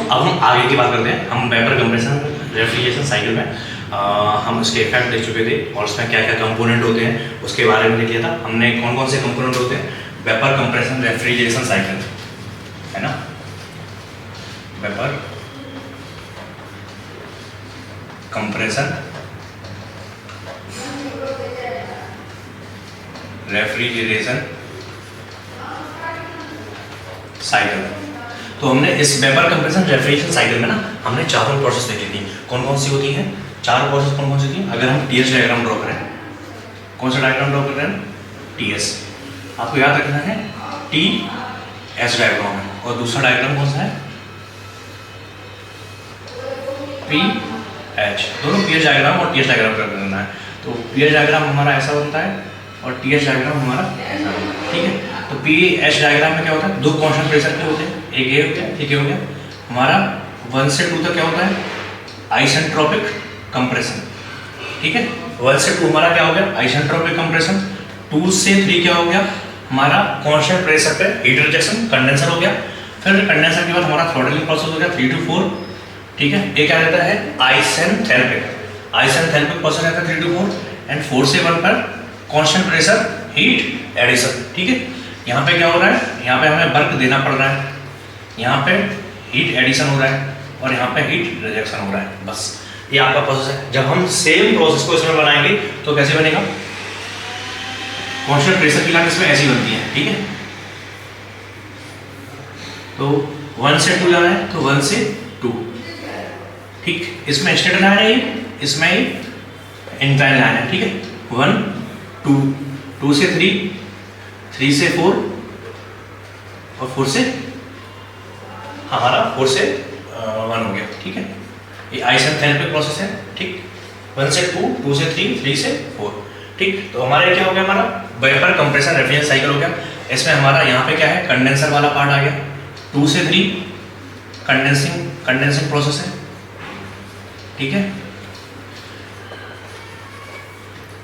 अब हम आगे की बात करते हैं। हम वेपर कंप्रेशन रेफ्रिजरेशन साइकिल में हम उसके इफेक्ट देख चुके थे और उसमें क्या क्या कंपोनेंट होते हैं उसके बारे में देख लिया था हमने। कौन कौन से कंपोनेंट होते हैं वेपर कंप्रेशन रेफ्रिजरेशन साइकिल, है ना। Vapour compression refrigeration cycle. तो हमने इस वेपर कंप्रेशन रेफ्रिजरेशन साइकिल में ना हमने चारों प्रोसेस देखी थी। कौन कौन सी होती हैं चार प्रोसेस, कौन कौन सी थी। अगर हम टीएस डायग्राम ड्रॉ करें, कौन सा डायग्राम ड्रॉ कर रहे हैं, टीएस। आपको याद रखना है टी एस डायग्राम है, और दूसरा डायग्राम कौन सा है, पी एच। दोनों पी एच डायग्राम और टी एस डायग्राम कर देना है। तो पी एच डायग्राम हमारा ऐसा बनता है और टी एस डायग्राम हमारा ऐसा बनता है, ठीक है। तो पी एच डायग्राम में क्या होता है, दो कांस्टेंट प्रेशर के होते हैं, एक ये हो गया, ठीक है, हो गया हमारा 1 से 2 तक क्या होता है, आइसेंट्रोपिक कंप्रेशन, ठीक है। 1 से 2 हमारा क्या हो गया, आइसेंट्रोपिक कंप्रेशन। 2 से 3 क्या हो गया हमारा कांस्टेंट प्रेशर पे हीट रिजेक्शन, कंडेंसर हो गया। फिर कंडेंसर के बाद हमारा थ्रॉटलिंग प्रोसेस हो गया 3 to 4, ठीक है। ये क्या रहता है, आइसेंथैल्पिक। आइसेंथैल्पिक प्रोसेस रहता है 3 to 4 एंड 4 से 1 पर कांस्टेंट प्रेशर हीट एडिशन, ठीक है। यहाँ पे क्या हो रहा है, यहाँ पे हमें वर्क देना पड़ रहा है, यहाँ पे हीट एडिशन हो रहा है और यहाँ पे हीट रिजेक्शन हो रहा है, बस ये आपका प्रोसेस है। जब हम सेम प्रोसेस को इसमें बनाएंगे तो कैसे बनेगा, कांस्टेंट प्रेशर की लाइन इसमें ऐसी बनती है, ठीक है। तो 1 से 2 जाना है तो 1 से 2, ठीक। इसमें स्ट्रेट लाइन है, इसमें इंक्लाइन लाइन है, ठीक है। 1 2, 2 से 3, 3 से 4 और 4 से हमारा 4 से 1 हो गया, ठीक है। ये आइसेंथैल्पिक प्रोसेस है, ठीक। 1 से 2, 2 से 3, 3 से 4, ठीक। तो हमारे क्या हो गया, हमारा वेपर कंप्रेशन रेफ्रिजरेशन साइकिल हो गया। इसमें हमारा यहाँ पे क्या है, कंडेंसर वाला पार्ट आ गया। 2 से 3 कंडेंसिंग प्रोसेस है, ठीक है।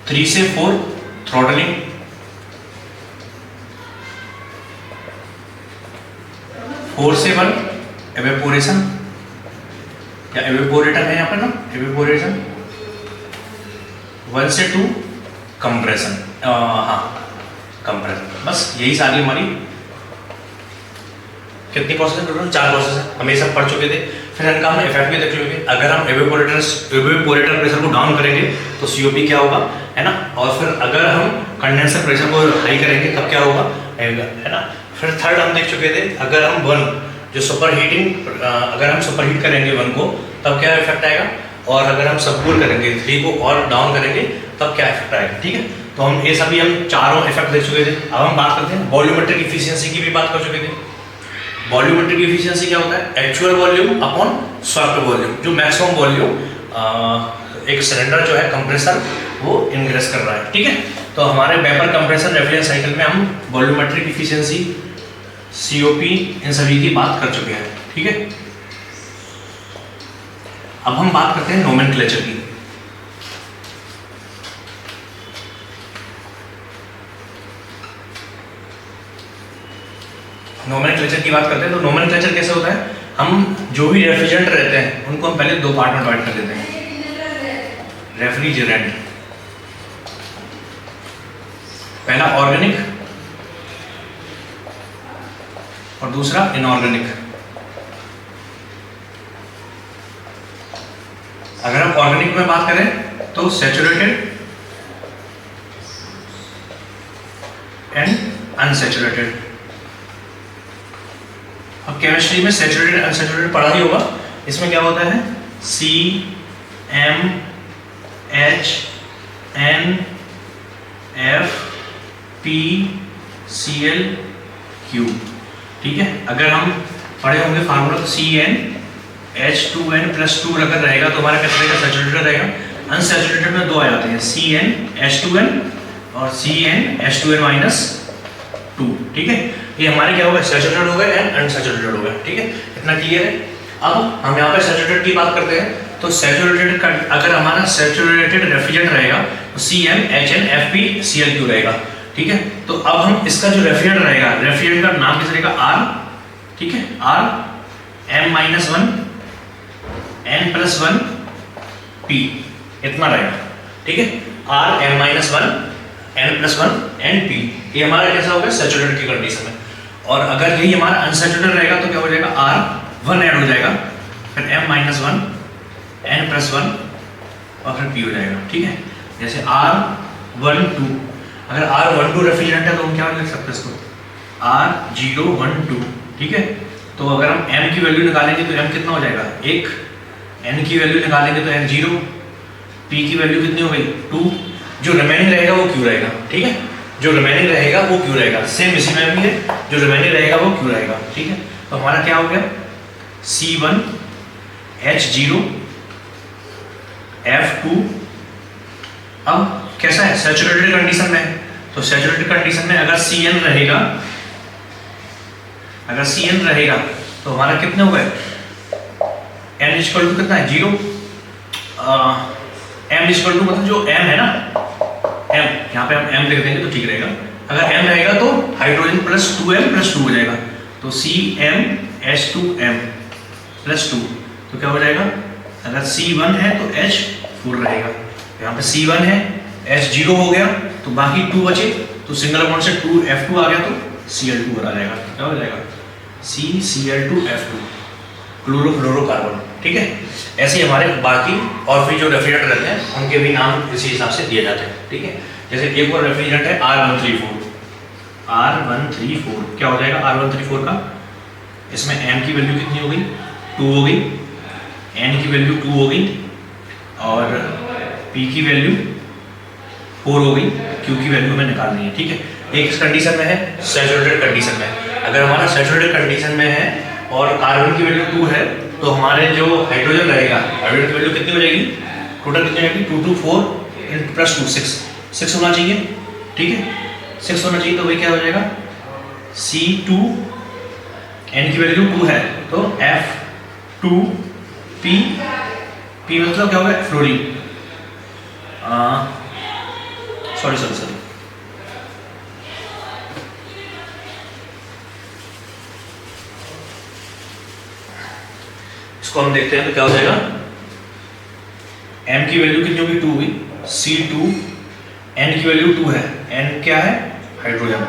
3 से 4 थ्रॉटलिंग, 4 से 1 एवेपोरेशन, या एवेपोरेटर है यहाँ पर ना, एवेपोरेशन। 1 से 2 कंप्रेशन, हाँ कंप्रेशन। बस यही सारी हमारी कितनी प्रोसेस है, टोटल 4 प्रोसेस है, हम ये सब पढ़ चुके थे। फिर इनका हम इफेक्ट भी देख चुके। अगर हम एवेपोरेटर प्रेशर को डाउन करेंगे तो सीओपी क्या होगा, है ना। और फिर अगर हम कंडेंसर प्रेशर को हाई करेंगे तब क्या होगा, है ना। फिर थर्ड हम देख चुके थे, अगर हम 1 जो सुपर हीटिंग, अगर हम सुपर हीट करेंगे 1 को तब क्या इफेक्ट आएगा, और अगर हम सबकूल करेंगे 3 को और डाउन करेंगे तब क्या इफेक्ट आएगा, ठीक है। तो हम ये सभी हम चारों इफेक्ट देख चुके थे। अब हम बात करते हैं वॉल्यूमेट्रिक इफिशियंसी की भी बात कर चुके थे। वॉल्यूमेट्रिक इफिशियंसी क्या होता है, actual volume upon swept volume. जो मैक्सिमम वॉल्यूम एक सिलेंडर जो है कंप्रेसर वो इंक्रीज कर रहा है, ठीक है। तो हमारे वेपर कंप्रेशन रेफ्रिजरेशन साइकिल में हम वॉल्यूमेट्रिक इफिशियंसी, सीओपी, इन सभी की बात कर चुके हैं, ठीक है। अब हम बात करते हैं नोमेनक्लेचर की। नोमेनक्लेचर की बात करते हैं तो नोमेनक्लेचर कैसे होता है, हम जो भी रेफ्रिजरेंट रहते हैं उनको हम पहले 2 पार्ट में डिवाइड कर देते हैं। रेफ्रिजरेंट, पहला ऑर्गेनिक और दूसरा इनऑर्गेनिक। अगर हम ऑर्गेनिक में बात करें तो सैचुरेटेड एंड अनसैचुरेटेड। अब केमिस्ट्री में सैचुरेटेड अनसैचुरेटेड पढ़ा ही होगा। इसमें क्या होता है, CmHnFpCl3, ठीक है। अगर हम पढ़े होंगे फार्मूला तो CnH2n+2 अगर रहेगा तो हमारा कैसे रहेगा, सैचुरेटेड रहेगा। अनसैचुरेटेड में 2 आ जाते हैं, CnH2n और CnH2n-2, ठीक है। ये हमारे क्या होगा, सैचुरेटेड हो गए एंड अनसैचुरेटेड हो गए, ठीक है। इतना क्लियर है। अब हम यहाँ पे सैचुरेटेड की बात करते हैं तो सैचुरेटेड का अगर हमारा सैचुरेटेड रेफ्रिजरेंट रहेगा तो CmHnFpCl3 रहेगा, ठीक है। तो अब हम इसका जो रेफ्रिजरेंट रहेगा, रेफ्रिजरेंट का नाम कैसे रहेगा, R, ठीक है, R m minus one n plus one p, इतना रहेगा, ठीक है। r m minus one n plus one n p, ये हमारा कैसा होगा सैचुरेटेड की कंडीशन में। और अगर यही हमारा अनसैचुरेटेड रहेगा तो क्या हो जाएगा, r वन ऐड हो जाएगा, फिर m minus one n plus one और फिर p हो जाएगा, ठीक है। जैसे R12, अगर R12 रेफ्रिजरेंट है तो हम क्या लिख सकते हैं इसको, R012, ठीक है। तो अगर हम m की वैल्यू निकालेंगे तो m कितना हो जाएगा 1, n की वैल्यू निकालेंगे तो n 0, p की वैल्यू कितनी हो गई 2, जो रिमेनिंग रहेगा वो q रहेगा, ठीक है। जो रिमेनिंग रहेगा वो q रहेगा, सेम इसी में भी है, जो रिमेनिंग रहेगा वो q रहेगा, ठीक है। तो हमारा क्या हो गया C1 H0 F2। अब कैसा है सैचुरेटेड कंडीशन में, तो सैचुरेटेड कंडीशन में अगर Cn रहेगा, अगर Cn रहेगा तो हमारा कितने हो गए n इक्वल टू कितना है 0, m इक्वल टू मतलब जो m है ना m, यहाँ पे हम m लिख देंगे तो ठीक रहेगा। अगर m रहेगा तो हाइड्रोजन प्लस 2m प्लस 2 हो जाएगा, तो CmH2m प्लस 2, तो क्या हो जाएगा, अगर C1 है तो H4 रहेगा, यहाँ पे C1 है H0 हो गया तो बाकी 2 बचे, तो सिंगल बॉन्ड से 2F2 आ गया तो Cl2 आ जाएगा, क्या हो जाएगा CCl2F2, क्लोरोफ्लोरोकार्बन, ठीक है। ऐसे ही हमारे बाकी और फिर जो रेफ्रिजरेंट रहते हैं उनके भी नाम इसी हिसाब से दिए जाते हैं, ठीक है। जैसे एक और रेफ्रिजरेंट है R134, क्या हो जाएगा R134 का, इसमें m की वैल्यू कितनी हो गई 2 हो गई, n की वैल्यू 2 हो गई और p की वैल्यू 4 हो गई, q की वैल्यू हमें निकालनी है, ठीक है। एक इस कंडीशन में है सैचुरेटेड कंडीशन में, अगर हमारा सैचुरेटेड कंडीशन में है और कार्बन की वैल्यू 2 है तो हमारे जो हाइड्रोजन रहेगा, हाइड्रोजन की वैल्यू कितनी हो जाएगी, टोटल कितनी हो जाएगी 2 2 4 इन प्लस 2 6 होना चाहिए, ठीक है। 6 होना चाहिए तो वही क्या हो जाएगा C2, n की वैल्यू 2 है तो F2P, P मतलब क्या होगा फ्लोरीन, सॉरी इसको हम देखते हैं तो क्या हो जाएगा, m की वैल्यू कितनी होगी 2 हुई, C2, n की वैल्यू 2 है, n क्या है हाइड्रोजन,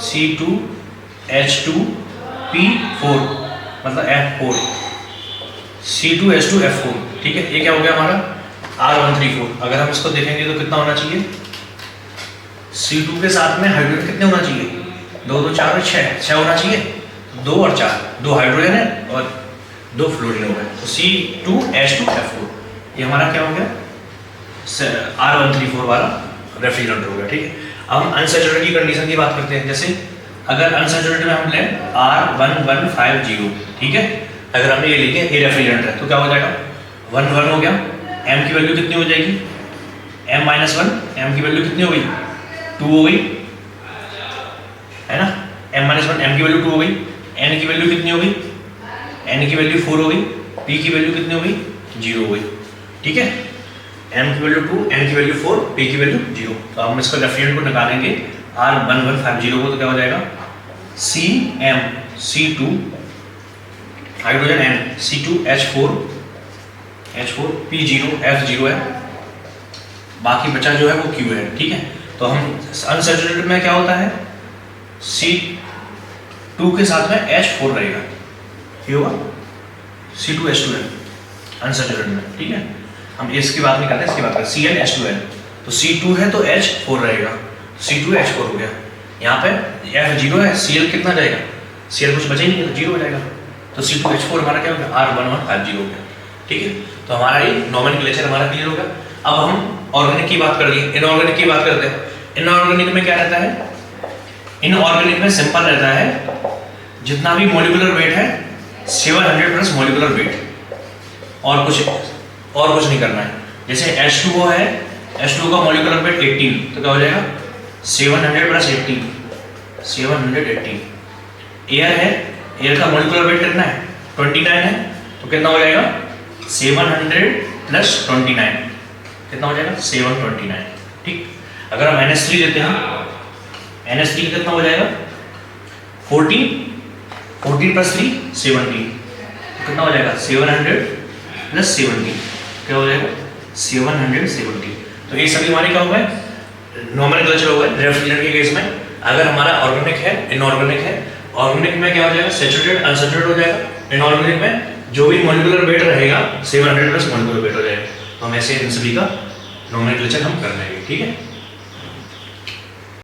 C2H2P4 मतलब F4, C2H2F4, ठीक है। ये क्या हो गया हमारा R134। अगर हम इसको देखेंगे तो कितना होना चाहिए, C2 के साथ में हाइड्रोजन कितने होना चाहिए 2 2 4 6 होना चाहिए, 2 और 4, 2 हाइड्रोजन है और 2 फ्लोरीन हो गए, तो C2H2F4 ये हमारा क्या हो गया R134 वाला रेफ्रिजरेंट हो गया, ठीक है। अब हम अनसैचुरेटेड की कंडीशन की बात करते हैं। जैसे अगर अनसैचुरेटेड में हम लें R1150, ठीक है, अगर हमने ये लिखे ये रेफ्रिजरेंट है तो क्या हो जाएगा 1 1 हो गया, m की वैल्यू कितनी हो जाएगी m माइनस 1, m की वैल्यू कितनी हो गई 2 हो गई, है ना, m माइनस 1 m की वैल्यू 2 हो गई, n की वैल्यू कितनी हो गई, n की वैल्यू 4 हो गई, p की वैल्यू कितनी हो गई 0 हो गई, ठीक है। m की वैल्यू 2, n की वैल्यू 4, p की वैल्यू 0, तो हम इसको रेफ्रिजरेंट को निकालेंगे R1150 को तो क्या हो जाएगा Cm C2 hydrogen n C2H4 P0 F0 है, बाकी बचा जो है वो Q है, ठीक है। तो हम अनसैचुरेटेड में क्या होता है C2 के साथ में H4 रहेगा, ये होगा C2H2 है अनसैचुरेटेड में, ठीक है। हम इसकी बात नहीं करते, इसकी बात करते CnH2n, तो C2 है तो H4 रहेगा, C2H4 हो गया, यहाँ पे F0 है, Cl कितना जाएगा, Cl कुछ बचे ही नहीं तो 0 हो जाएगा, तो C2H4 हमारा क्या हो गया R1150 हो गया, ठीक है। तो हमारा ये नोमेनक्लेचर हमारा क्लियर हो गया। अब हम ऑर्गेनिक की बात कर ली, इनऑर्गेनिक की बात करते हैं। इनऑर्गेनिक में क्या रहता है, इनऑर्गेनिक में सिंपल रहता है, जितना भी मॉलिक्यूलर वेट है 700 प्लस मॉलिक्यूलर वेट, और कुछ नहीं करना है। जैसे H2O है, H2O का मॉलिक्यूलर वेट 18, तो क्या हो जाएगा 700 प्लस 18 718। एयर है, एयर का मॉलिक्यूलर वेट कितना है 29 है, तो कितना हो जाएगा 700 प्लस 29, कितना हो जाएगा 729, ठीक। अगर हम NH3 लेते हैं, NH3 कितना हो जाएगा 14 प्लस 3 17, कितना हो जाएगा 700 प्लस 70, क्या हो जाएगा 770। तो ये सभी हमारे क्या हो गए, नॉमेनक्लेचर हो गए। रेफ्रिजरेंट के केस में अगर हमारा ऑर्गेनिक है, इनऑर्गेनिक है, ऑर्गेनिक में क्या हो जाएगा सैचुरेटेड अनसैचुरेटेड हो जाएगा, इनऑर्गेनिक में जो भी मॉलिक्यूलर वेट रहेगा 700 प्लस मॉलिक्यूलर वेट हो जाएगा। तो हम ऐसे इन सभी का नॉमेनक्लेचर हम कर लेंगे, ठीक है।